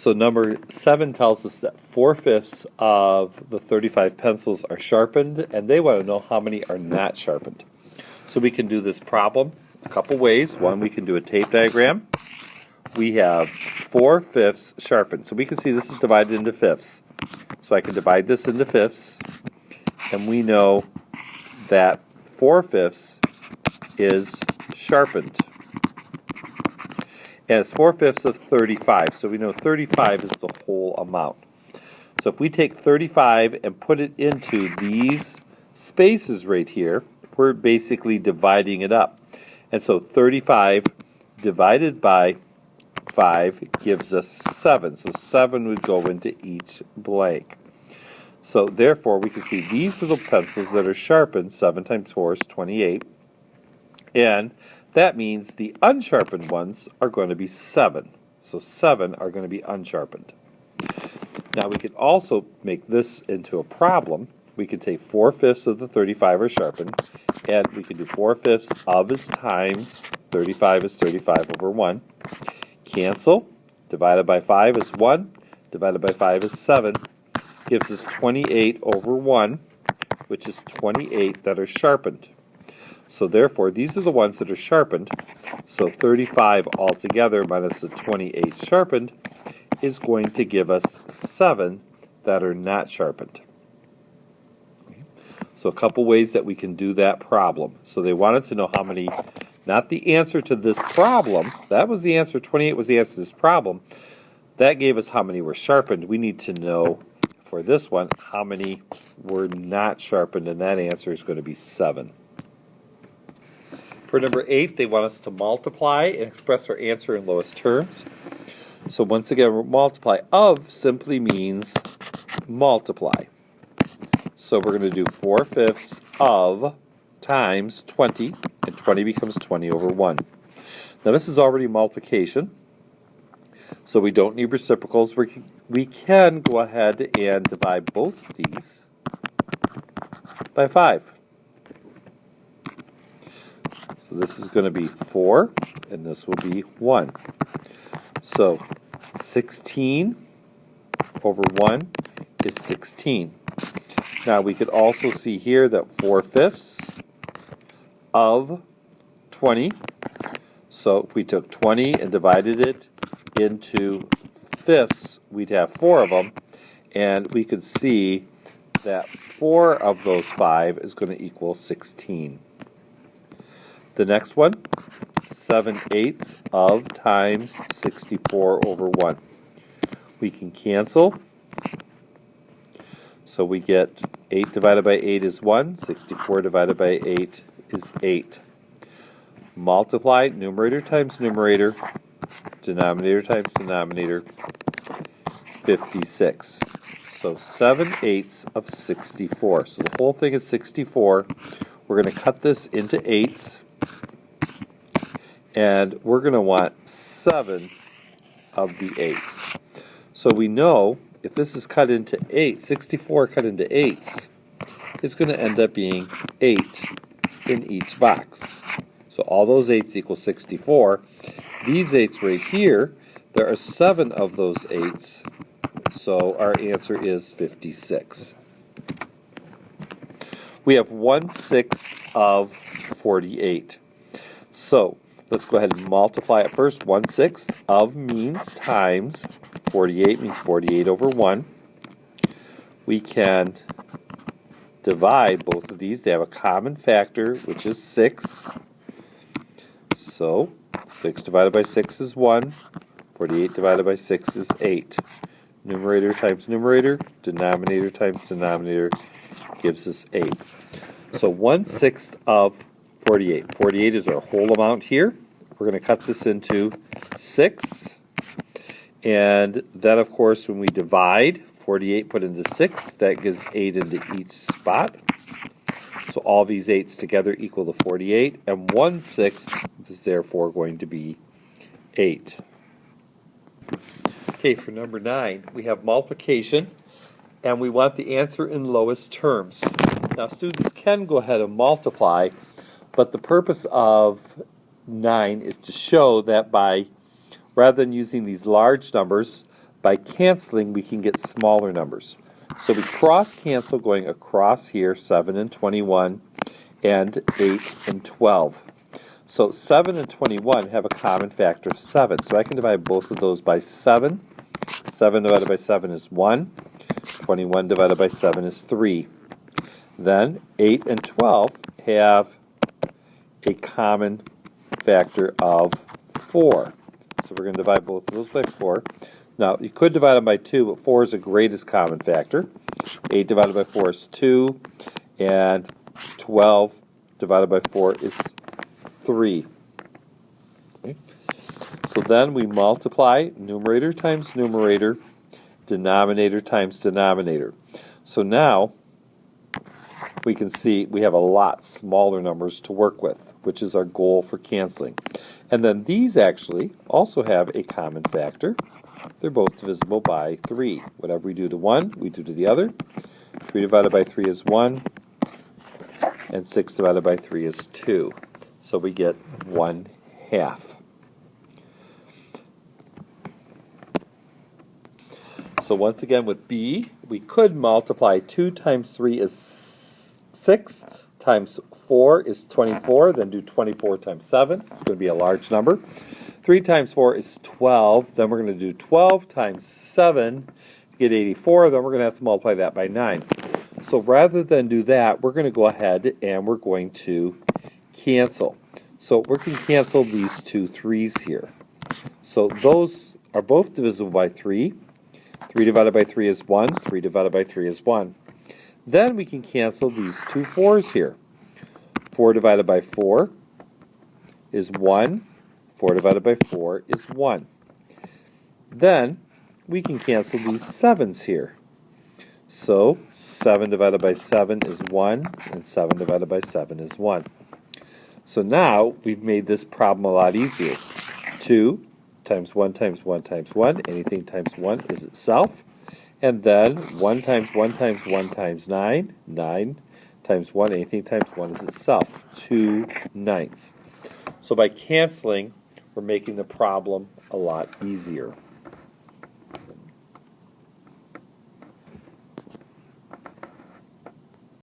So number 7 tells us that 4/5 of the 35 pencils are sharpened, and they want to know how many are not sharpened. So we can do this problem a couple ways. One, we can do a tape diagram. We have 4/5 sharpened. So we can see this is divided into fifths. So I can divide this into fifths, and we know that 4/5 is sharpened. And it's 4/5 of 35, so we know 35 is the whole amount. So if we take 35 and put it into these spaces right here, we're basically dividing it up. And so 35 divided by 5 gives us 7. So 7 would go into each blank. So therefore we can see these are the pencils that are sharpened. 7 times 4 is 28. And that means the unsharpened ones are going to be 7. So 7 are going to be unsharpened. Now we could also make this into a problem. We could take 4/5 of the 35 are sharpened, and we could do 4/5 of is times 35 is 35 over 1. Cancel. Divided by 5 is 1. Divided by 5 is 7. Gives us 28 over 1, which is 28 that are sharpened. So therefore, these are the ones that are sharpened. So 35 altogether minus the 28 sharpened is going to give us 7 that are not sharpened. So a couple ways that we can do that problem. So they wanted to know how many, not the answer to this problem. That was the answer. 28 was the answer to this problem. That gave us how many were sharpened. We need to know for this one how many were not sharpened, and that answer is going to be 7. For number 8, they want us to multiply and express our answer in lowest terms. So once again, multiply of simply means multiply. So we're going to do 4/5 of times 20, and 20 becomes 20 over 1. Now this is already multiplication, so we don't need reciprocals. We can go ahead and divide both of these by 5. So this is going to be 4, and this will be 1. So 16 over 1 is 16. Now we could also see here that 4/5 of 20. So if we took 20 and divided it into fifths, we'd have 4 of them. And we could see that 4 of those 5 is going to equal 16. The next one, 7/8 of times 64 over 1. We can cancel. So we get 8 divided by 8 is 1. 64 divided by 8 is 8. Multiply numerator times numerator, denominator times denominator, 56. So 7/8 of 64. So the whole thing is 64. We're going to cut this into 8s. And we're going to want 7 of the 8s. So we know if this is cut into 8, 64 cut into 8s, it's going to end up being 8 in each box. So all those 8s equal 64. These 8s right here, there are 7 of those 8s. So our answer is 56. We have 1/6 of 48. So let's go ahead and multiply it first. 1/6 of means times 48 means 48 over 1. We can divide both of these. They have a common factor, which is 6. So 6 divided by 6 is 1. 48 divided by 6 is 8. Numerator times numerator, denominator times denominator gives us 8. So 1/6 of 48. 48 is our whole amount here. We're going to cut this into 6. And then, of course, when we divide 48 put into 6, that gives 8 into each spot. So all these 8s together equal to 48, and 1/6 is therefore going to be 8. Okay, for number 9, we have multiplication, and we want the answer in lowest terms. Now, students can go ahead and multiply, but the purpose of 9 is to show that rather than using these large numbers, By canceling, we can get smaller numbers. So we cross cancel going across here, 7 and 21, and 8 and 12. So 7 and 21 have a common factor of 7. So I can divide both of those by 7. 7 divided by 7 is 1. 21 divided by 7 is 3. Then 8 and 12 have a common factor of 4. So we're going to divide both of those by 4. Now, you could divide them by 2, but 4 is the greatest common factor. 8 divided by 4 is 2, and 12 divided by 4 is 3. Okay. So then we multiply numerator times numerator, denominator times denominator. So now we can see we have a lot smaller numbers to work with, which is our goal for canceling. And then these actually also have a common factor. They're both divisible by 3. Whatever we do to one, we do to the other. 3 divided by 3 is 1, and 6 divided by 3 is 2. So we get 1/2. So once again with B, we could multiply 2 times 3 is 6, times 4 is 24, then do 24 times 7. It's going to be a large number. 3 times 4 is 12, then we're going to do 12 times 7 to get 84, then we're going to have to multiply that by 9. So rather than do that, we're going to go ahead and we're going to cancel. So we can cancel these two 3's here. So those are both divisible by 3. 3 divided by 3 is 1. 3 divided by 3 is 1. Then we can cancel these two 4's here. 4 divided by 4 is 1. 4 divided by 4 is 1. Then we can cancel these 7's here. So 7 divided by 7 is 1, and 7 divided by 7 is 1. So now we've made this problem a lot easier. 2 times 1 times 1 times 1, anything times 1 is itself. And then 1 times 1 times 1 times 9, 9 times 1, anything times 1 is itself, 2/9. So by canceling, we're making the problem a lot easier.